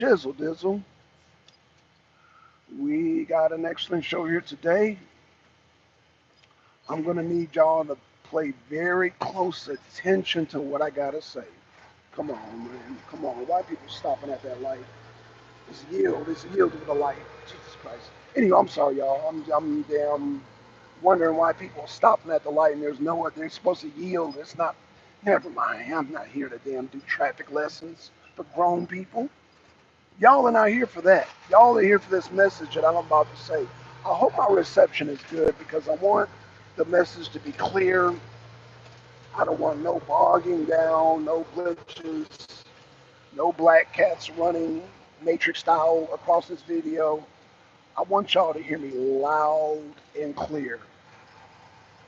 Dizzle Dizzle. We got an excellent show here today. I'm going to need y'all to pay very close attention to what I got to say. Come on, man. Come on. Why people stopping at that light? It's yield. It's yield with the light. Jesus Christ. Anyway, I'm sorry, y'all. I'm damn wondering why people are stopping at the light and there's nowhere they're supposed to yield. It's not. Never mind. I'm not here to damn do traffic lessons for grown people. Y'all are not here for that. Y'all are here for this message that I'm about to say. I hope my reception is good because I want the message to be clear. I don't want no bogging down, no glitches, no black cats running Matrix style across this video. I want y'all to hear me loud and clear.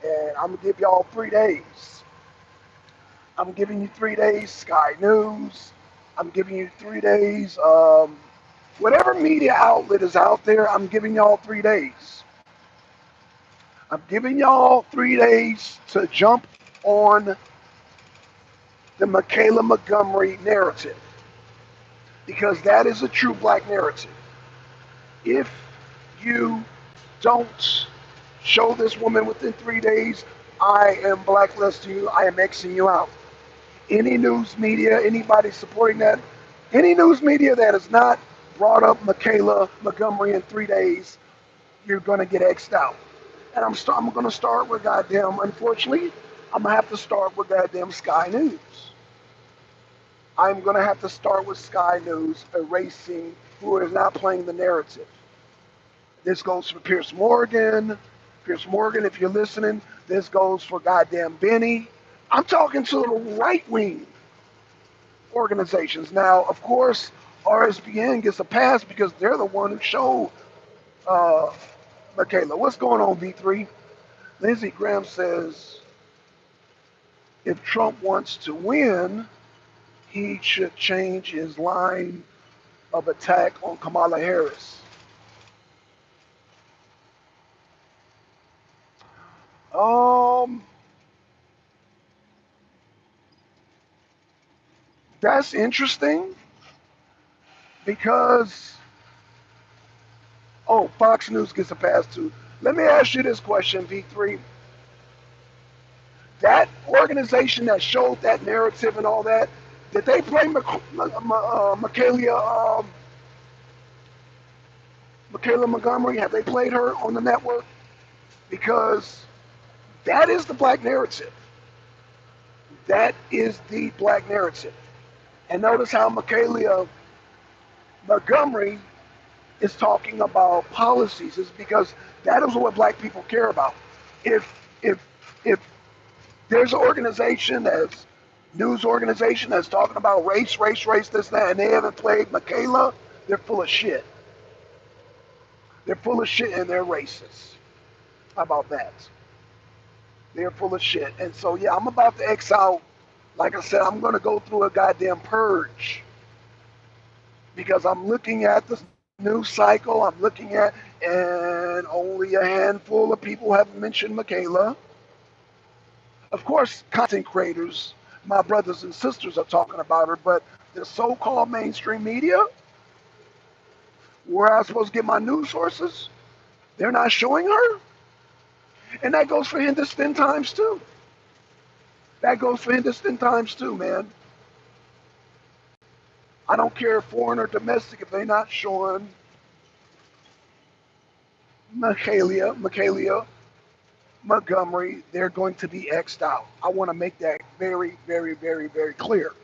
And I'm going to give y'all 3 days. I'm giving you 3 days, Sky News. I'm giving you 3 days. Whatever media outlet is out there, I'm giving y'all 3 days. I'm giving y'all 3 days to jump on the Michaela Montgomery narrative because that is a true black narrative. If you don't show this woman within 3 days, I am blacklisting you. I am Xing you out. Any news media, anybody supporting that, any news media that has not brought up Michaela Montgomery in 3 days, you're going to get X'd out. And I'm going to start with goddamn, unfortunately, I'm going to have to start with goddamn Sky News. I'm going to have to start with Sky News erasing who is not playing the narrative. This goes for Pierce Morgan. Pierce Morgan, if you're listening, this goes for goddamn Benny. I'm talking to the right-wing organizations. Now, of course, RSBN gets a pass because they're the one who showed uh, Michaela. What's going on, V3? Lindsey Graham says if Trump wants to win, he should change his line of attack on Kamala Harris. Um, that's interesting because, oh, Fox News gets a pass too. Let me ask you this question, V3. That organization that showed that narrative and all that, did they play Michaela Montgomery? Have they played her on the network? Because that is the black narrative. That is the black narrative. And notice how Michaela Montgomery is talking about policies is because that is what black people care about. If if if there's an organization that's news organization that's talking about race, this, that, and they haven't played Michaela, they're full of shit. They're full of shit and they're racist. How about that? They're full of shit. And so yeah, I'm about to X out. Like I said, I'm gonna go through a goddamn purge because I'm looking at the news cycle. I'm looking at, and only a handful of people have mentioned Michaela. Of course, content creators, my brothers and sisters are talking about her, but the so-called mainstream media, where I'm supposed to get my news sources, they're not showing her. And that goes for Hindustan Times too. That goes for Hindustan Times too, man. I don't care if foreign or domestic, if they're not showing Michaela Montgomery, they're going to be X'd out. I want to make that very, very, very, very clear.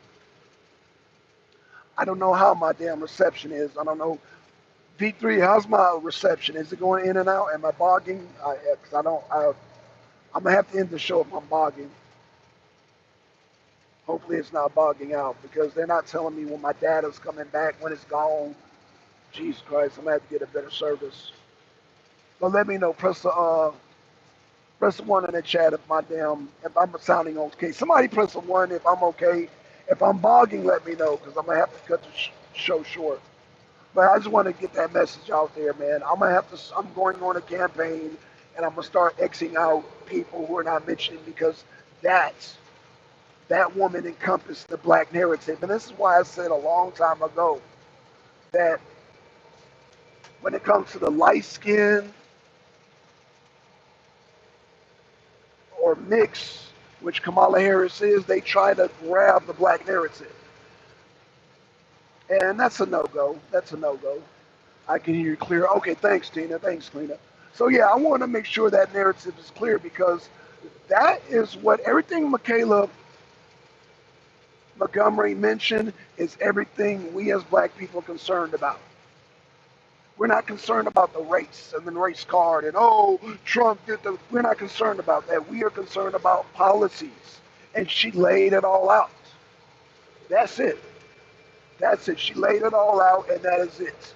I don't know how my damn reception is. I don't know. V3, how's my reception? Is it going in and out? Am I bogging? Because I'm going to have to end the show if I'm bogging. Hopefully it's not bogging out because they're not telling me when my data's coming back, when it's gone. Jesus Christ, I'm going to have to get a better service. But let me know. Press the one in the chat if I'm sounding okay. Somebody press a one if I'm okay. If I'm bogging, let me know because I'm going to have to cut the show short. But I just want to get that message out there, man. I'm going on a campaign and I'm going to start Xing out people who are not mentioning because that woman encompassed the black narrative. And this is why I said a long time ago, that when it comes to the light skin or mix, which Kamala Harris is, they try to grab the black narrative. And that's a no-go. That's a no-go. I can hear you clear. Okay, thanks, Tina. Thanks, Cleena. So yeah, I want to make sure that narrative is clear because that is what everything Michaela Montgomery mentioned is everything we as black people are concerned about. We're not concerned about the race and the race card and oh, Trump did the. We're not concerned about that. We are concerned about policies, and she laid it all out. That's it. That's it. She laid it all out, and that is it.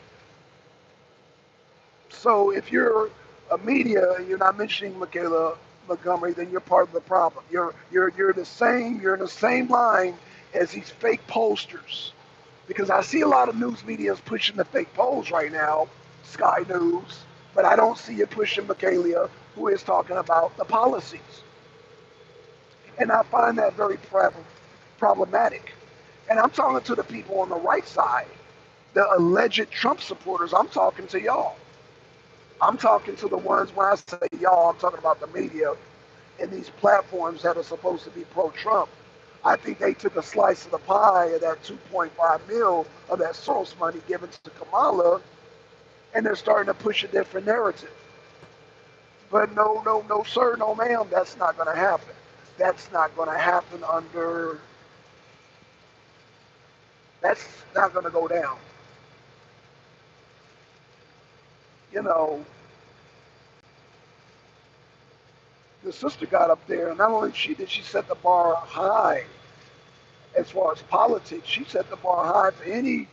So if you're a media and you're not mentioning Michaela Montgomery, then you're part of the problem. You're the same. You're in the same line as these fake posters. Because I see a lot of news media pushing the fake polls right now, Sky News, but I don't see it pushing Michaela, who is talking about the policies. And I find that very problematic. And I'm talking to the people on the right side, the alleged Trump supporters. I'm talking to y'all. I'm talking to the ones, when I say y'all, I'm talking about the media and these platforms that are supposed to be pro-Trump. I think they took a slice of the pie of that 2.5 mil of that source money given to Kamala, and they're starting to push a different narrative. But no, sir, no, ma'am, that's not going to happen. That's not going to happen under, that's not going to go down. You know, the sister got up there, and not only did she set the bar high as far as politics, she set the bar high for any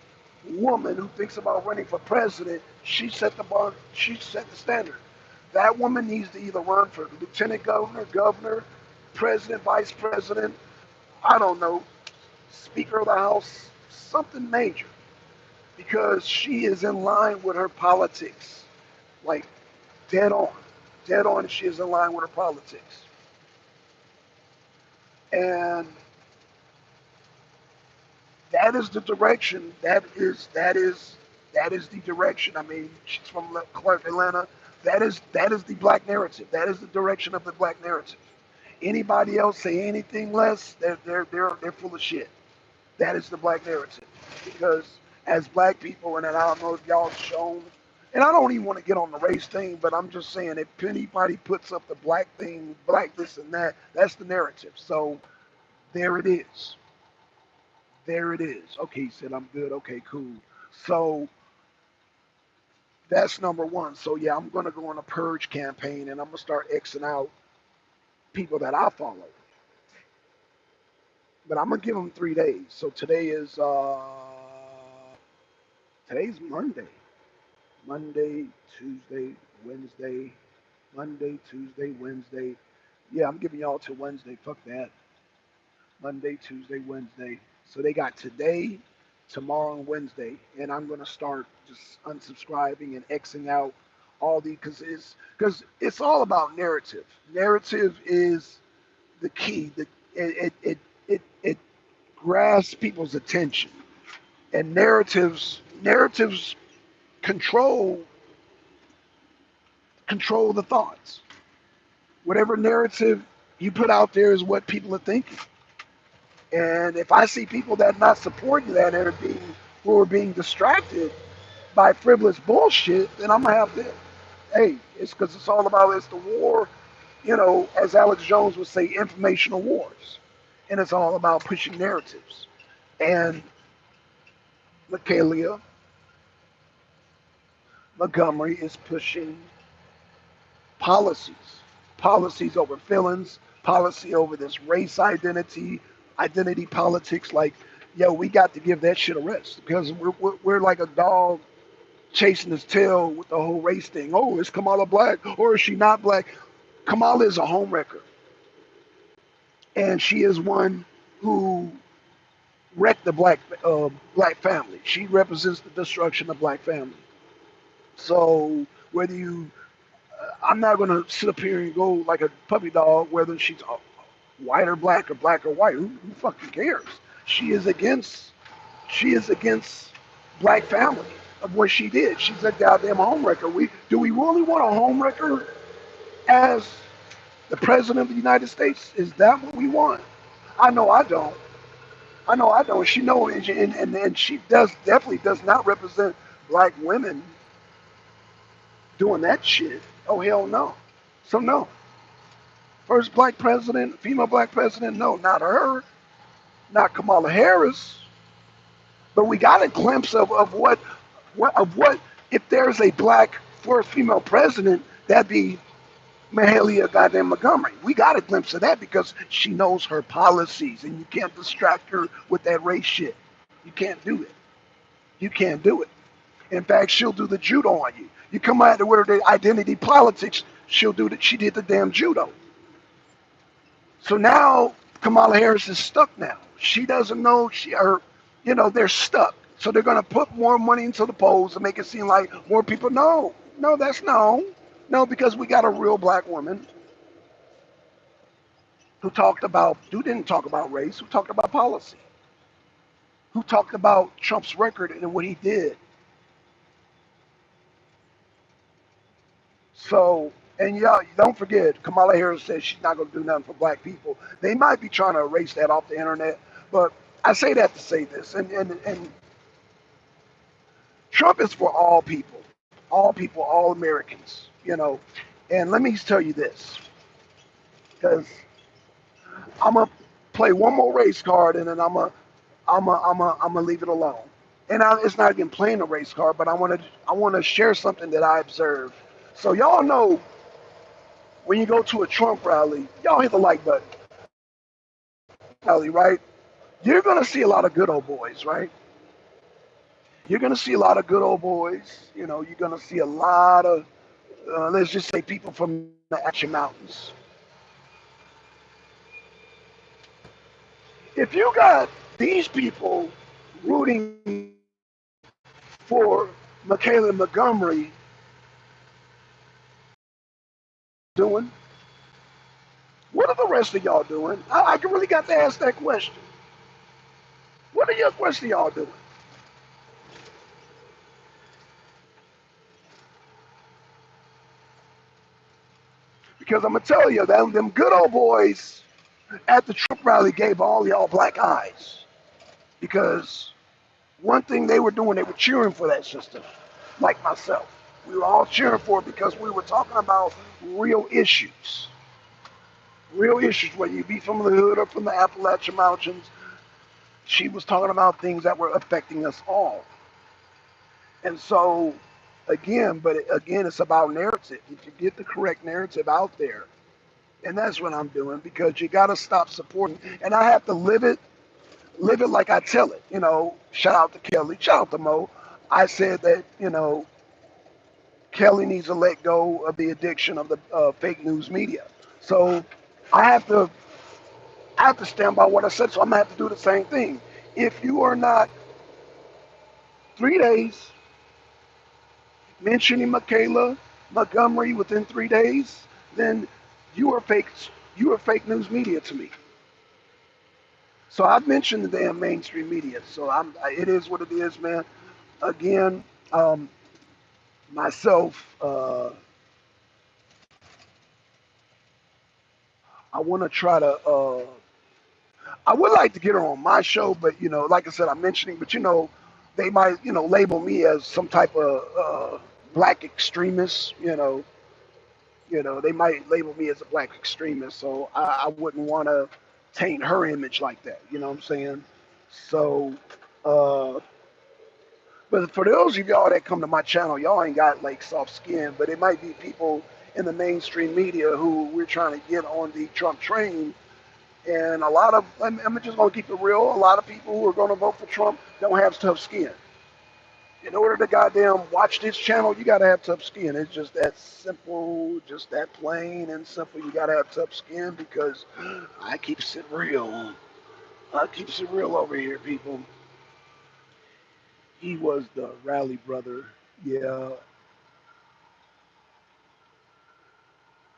woman who thinks about running for president. She set the bar, she set the standard. That woman needs to either run for lieutenant governor, governor, president, vice president, I don't know, speaker of the house, something major, because she is in line with her politics, like dead on. Dead on, she is in line with her politics. And that is the direction. That is the direction. I mean, she's from Clark, Atlanta. That is the black narrative. That is the direction of the black narrative. Anybody else say anything less, they're full of shit. That is the black narrative. Because as black people, and I don't know if y'all shown, and I don't even want to get on the race thing, but I'm just saying if anybody puts up the black thing, black this and that, that's the narrative. So there it is. There it is. Okay, he said I'm good. Okay, cool. So that's number one. So yeah, I'm gonna go on a purge campaign and I'm gonna start Xing out people that I follow. But I'm gonna give them 3 days. So today's Monday. Monday, Tuesday, Wednesday, Monday, Tuesday, Wednesday. Yeah, I'm giving y'all till Wednesday. Fuck that. Monday, Tuesday, Wednesday. So they got today, tomorrow, and Wednesday, and I'm gonna start just unsubscribing and Xing out all the because it's all about narrative. Narrative is the key. It grasps people's attention, and narratives control control the thoughts. Whatever narrative you put out there is what people are thinking. And if I see people that are not supporting that and who are being distracted by frivolous bullshit, then I'm gonna have to. Hey, it's because it's all about it's the war, as Alex Jones would say, informational wars, and it's all about pushing narratives. And Michaela Montgomery is pushing policies, policies over feelings, policy over this race identity politics. Like, yo, we got to give that shit a rest because we're like a dog chasing his tail with the whole race thing. Oh, is Kamala black or is she not black? Kamala is a homewrecker, and she is one who wrecked the black family. She represents the destruction of black family. So whether I'm not gonna sit up here and go like a puppy dog whether she's white or black or white. Who fucking cares? She is against. She is against black family of what she did. She's a goddamn homewrecker. Do we really want a homewrecker as the president of the United States? Is that what we want? I know I don't. I know I don't. She know, and she definitely does not represent black women doing that shit. Oh hell no. So no. First black president, female black president, no, not her, not Kamala Harris. But we got a glimpse of what if there's a black first female president, that'd be Mahalia goddamn Montgomery. We got a glimpse of that because she knows her policies, and you can't distract her with that race shit. You can't do it. You can't do it. In fact, she'll do the judo on you. You come out to where the identity politics, she'll do that. She did the damn judo. So now Kamala Harris is stuck now. She doesn't know they're stuck. So they're gonna put more money into the polls and make it seem like more people know. No, that's no. No, because we got a real black woman who didn't talk about race, who talked about policy, who talked about Trump's record and what he did. So, and y'all, don't forget, Kamala Harris says she's not going to do nothing for black people. They might be trying to erase that off the internet, but I say that to say this, and Trump is for all people, all Americans, you know. And let me tell you this, because I'm gonna play one more race card, and then I'm gonna leave it alone. And it's not even playing a race card, but I want to share something that I observed. So y'all know when you go to a Trump rally, y'all hit the like button. Rally, right? You're gonna see a lot of good old boys, right? You're gonna see a lot of good old boys. You know, you're gonna see a lot of let's just say people from the Appalachian Mountains. If you got these people rooting for Michaela Montgomery, doing? What are the rest of y'all doing? I really got to ask that question. What are your rest of y'all doing? Because I'm gonna tell you, them good old boys at the Trump rally gave all y'all black eyes. Because one thing they were doing, they were cheering for that sister, like myself. We were all cheering for it because we were talking about real issues. Real issues, whether you be from the hood or from the Appalachian Mountains. She was talking about things that were affecting us all. And so, again, it's about narrative. If you get the correct narrative out there, and that's what I'm doing because you got to stop supporting. And I have to live it like I tell it. You know, shout out to Kelly, shout out to Mo. I said that Kelly needs to let go of the addiction of the fake news media. So I have to stand by what I said. So I'm gonna have to do the same thing. If you are not 3 days mentioning Michaela Montgomery within 3 days, then you are fake. You are fake news media to me. So I've mentioned the damn mainstream media. So it is what it is, man. Again, myself, I want to try to. I would like to get her on my show, but like I said, I'm mentioning, but they might, label me as some type of black extremist. They might label me as a black extremist, so I wouldn't want to taint her image like that. You know what I'm saying? So, uh, but for those of y'all that come to my channel, y'all ain't got like soft skin, but it might be people in the mainstream media who we're trying to get on the Trump train. And a lot of, I'm just gonna keep it real. A lot of people who are gonna vote for Trump don't have tough skin. In order to goddamn watch this channel, you gotta have tough skin. It's just that simple, just that plain and simple. You gotta have tough skin because I keep it real. I keep it real over here, people. He was the rally brother. Yeah.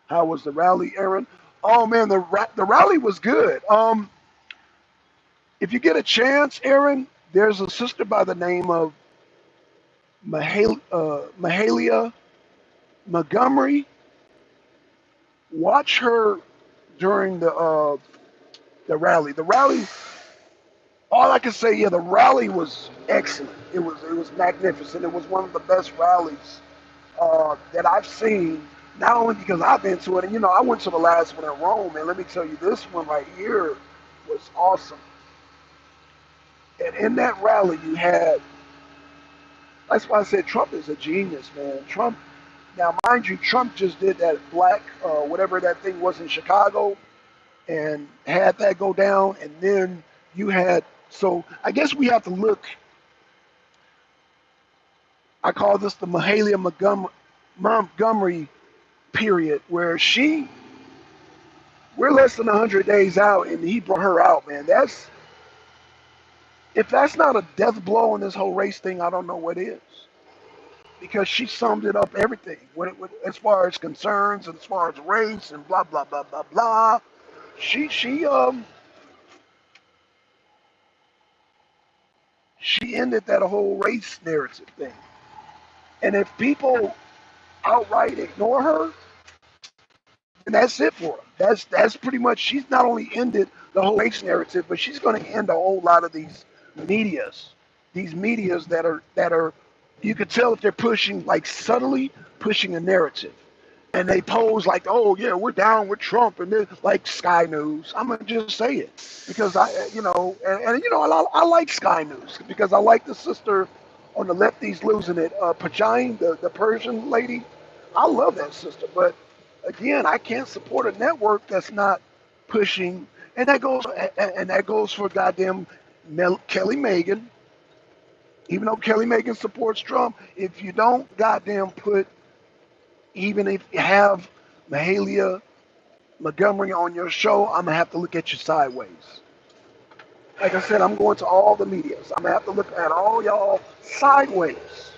How was the rally, Aaron? Oh man, the rally was good. If you get a chance, Aaron, there's a sister by the name of Mahalia Montgomery. Watch her during the rally. The rally, all I can say, yeah, the rally was excellent. It was magnificent. It was one of the best rallies that I've seen. Not only because I've been to it, and I went to the last one in Rome, and let me tell you, this one right here was awesome. And in that rally, you had. That's why I said Trump is a genius, man. Trump. Now, mind you, Trump just did that black, whatever that thing was in Chicago, and had that go down, and then you had. So I guess we have to look. I call this the Mahalia Montgomery period, where we're less than 100 days out, and he brought her out, man. If that's not a death blow in this whole race thing, I don't know what is. Because she summed it up everything, as far as concerns and as far as race and blah blah blah blah blah. She she ended that whole race narrative thing. And if people outright ignore her, and that's it for her. That's pretty much. She's not only ended the whole race narrative, but she's going to end a whole lot of these medias that are. You could tell if they're pushing, like, subtly pushing a narrative, and they pose like, oh yeah, we're down with Trump, and they're like Sky News. I'm gonna just say it because I like Sky News because I like the sister on the lefties losing it, Pajine, the Persian lady. I love that sister, but again, I can't support a network that's not pushing, and that goes for goddamn Kelly Megan. Even though Kelly Megan supports Trump, if you don't goddamn put, even if you have Mahalia Montgomery on your show, I'm gonna have to look at you sideways. Like I said, I'm going to all the medias. I'm gonna have to look at all y'all sideways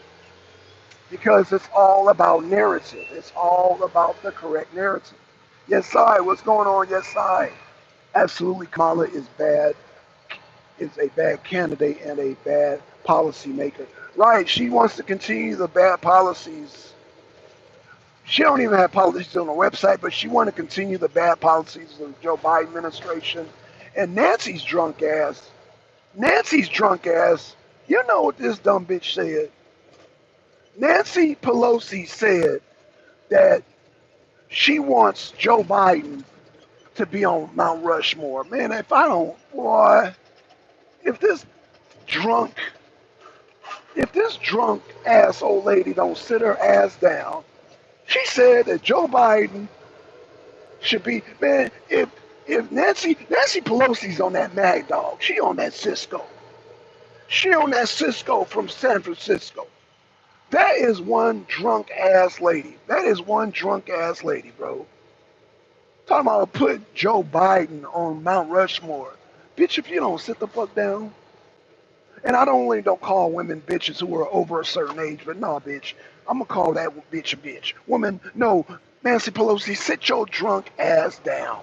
because it's all about narrative. It's all about the correct narrative. Yes, I. What's going on? Yes, I. Absolutely, Kamala is bad. Is a bad candidate and a bad policymaker. Right? She wants to continue the bad policies. She don't even have policies on her website, but she want to continue the bad policies of the Joe Biden administration. And Nancy's drunk ass, you know what this dumb bitch said? Nancy Pelosi said that she wants Joe Biden to be on Mount Rushmore. Man, boy, if this drunk, if this drunk ass old lady don't sit her ass down, she said that Joe Biden should be, man, if Nancy Pelosi's on that Mad Dog, she on that Cisco. She on that Cisco from San Francisco. That is one drunk ass lady. That is one drunk ass lady, bro. Talking about put Joe Biden on Mount Rushmore. Bitch, if you don't sit the fuck down. And I don't call women bitches who are over a certain age, but no, bitch. I'm gonna call that bitch a bitch. Woman, no, Nancy Pelosi, sit your drunk ass down.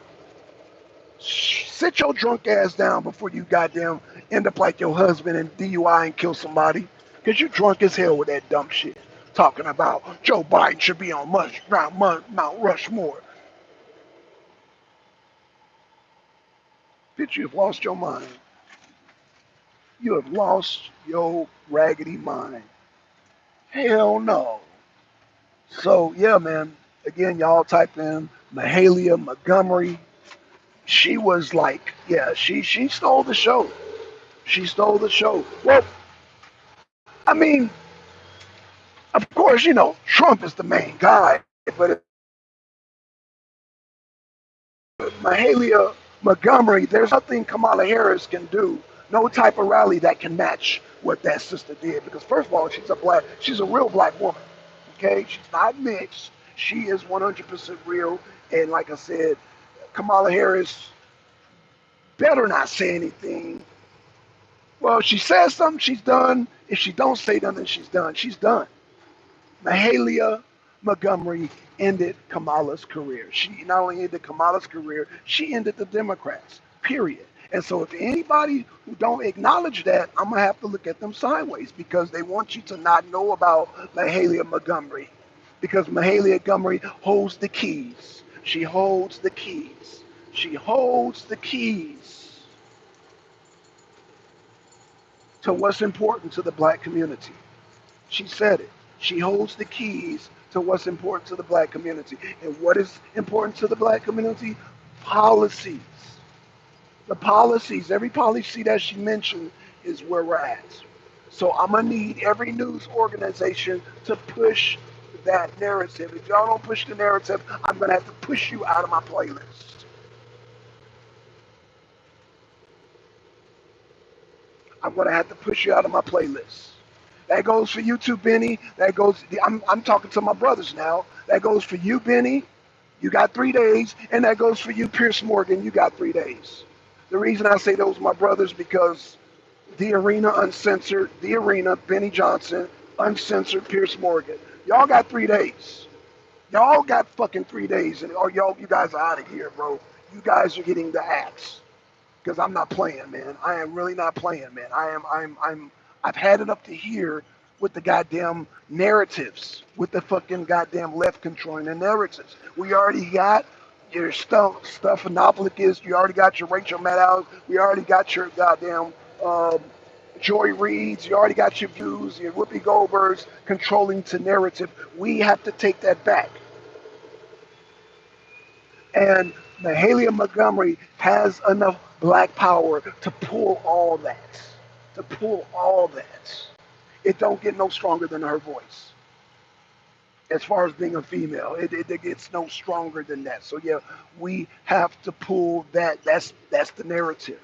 Sit your drunk ass down before you goddamn end up like your husband and DUI and kill somebody. Because you drunk as hell with that dumb shit. Talking about Joe Biden should be on Mount Rushmore. Bitch, you have lost your mind. You have lost your raggedy mind. Hell no. So, yeah, man. Again, y'all type in Mahalia Montgomery. She was like, yeah, she stole the show. She stole the show. Well, I mean, of course, Trump is the main guy, but Mahalia Montgomery, there's nothing Kamala Harris can do, no type of rally that can match what that sister did. Because first of all, she's a real black woman. Okay, she's not mixed. She is 100% real. And like I said, Kamala Harris better not say anything. Well, if she says something, she's done. If she don't say nothing, she's done. She's done. Mahalia Montgomery ended Kamala's career. She not only ended Kamala's career, she ended the Democrats, period. And so if anybody who don't acknowledge that, I'm going to have to look at them sideways because they want you to not know about Mahalia Montgomery. Because Mahalia Montgomery holds the keys. She holds the keys. She holds the keys to what's important to the black community. She said it. She holds the keys to what's important to the black community. And what is important to the black community? Policies. The policies, every policy that she mentioned is where we're at. So I'm going to need every news organization to push that narrative. If y'all don't push the narrative, I'm going to have to push you out of my playlist. I'm going to have to push you out of my playlist. That goes for you too, Benny. That goes, I'm talking to my brothers now. That goes for you, Benny. You got 3 days. And that goes for you, Pierce Morgan. You got 3 days. The reason I say those are my brothers because the ARENA Uncensored, the ARENA, Benny Johnson, Uncensored, Pierce Morgan. Y'all got 3 days. Y'all got fucking 3 days. And you guys are out of here, bro. You guys are getting the axe. Because I'm not playing, man. I am really not playing, man. I've had it up to here with the goddamn narratives, with the fucking goddamn left controlling the narratives. We already got your Stephanopoulos, you already got your Rachel Maddow, we already got your goddamn Joy Reids, you already got your views, your Whoopi Goldbergs controlling the narrative. We have to take that back. And Mahalia Montgomery has enough black power to pull all that. To pull all that. It don't get no stronger than her voice. As far as being a female, it gets no stronger than that. So yeah, we have to pull that. That's the narrative.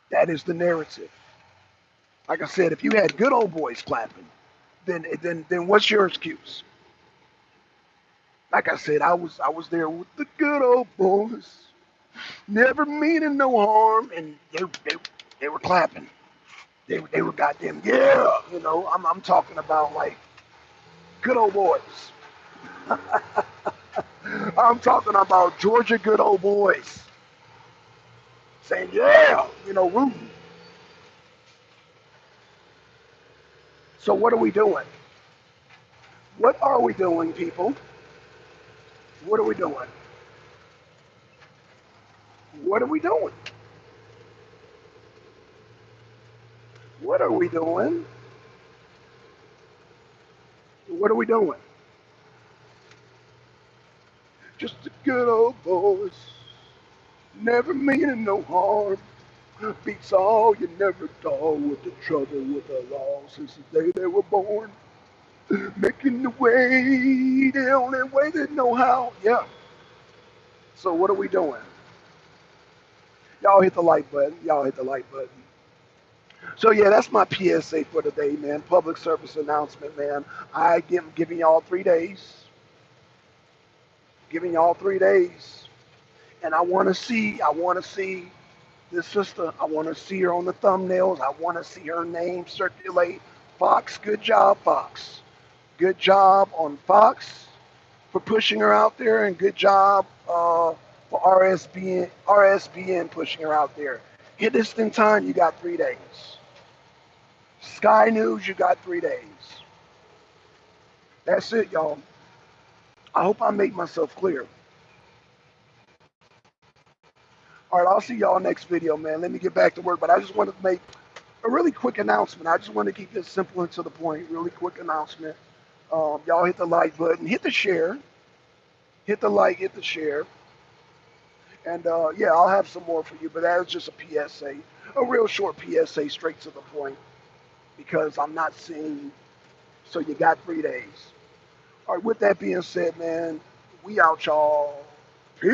That is the narrative. Like I said, if you had good old boys clapping, then what's your excuse? Like I said, I was there with the good old boys, never meaning no harm, and they were clapping. They were goddamn yeah, you know. I'm talking about like good old boys. I'm talking about Georgia good old boys saying yeah, you know, rooting. So what are we doing? What are we doing, people? What are we doing? What are we doing? What are we doing? What are we doing? Just the good old boys, never meaning no harm. Beats all you never thought with the trouble with the law since the day they were born. Making the way the only way they know how. Yeah. So what are we doing? Y'all hit the like button. Y'all hit the like button. So yeah, that's my PSA for today, man. Public service announcement, man. Giving y'all 3 days. Giving y'all 3 days. And I want to see this sister. I want to see her on the thumbnails. I want to see her name circulate. Fox, good job, Fox. Good job on Fox for pushing her out there, and good job for RSBN pushing her out there. Hit this in time, you got 3 days. Sky News, you got 3 days. That's it, y'all. I hope I made myself clear. All right, I'll see y'all next video, man. Let me get back to work, but I just wanted to make a really quick announcement. I just want to keep this simple and to the point. Really quick announcement. Y'all hit the like button, hit the share, hit the like, hit the share. And yeah, I'll have some more for you, but that was just a PSA, a real short PSA, straight to the point, because I'm not seeing, so you got 3 days. All right, with that being said, man, we out, y'all.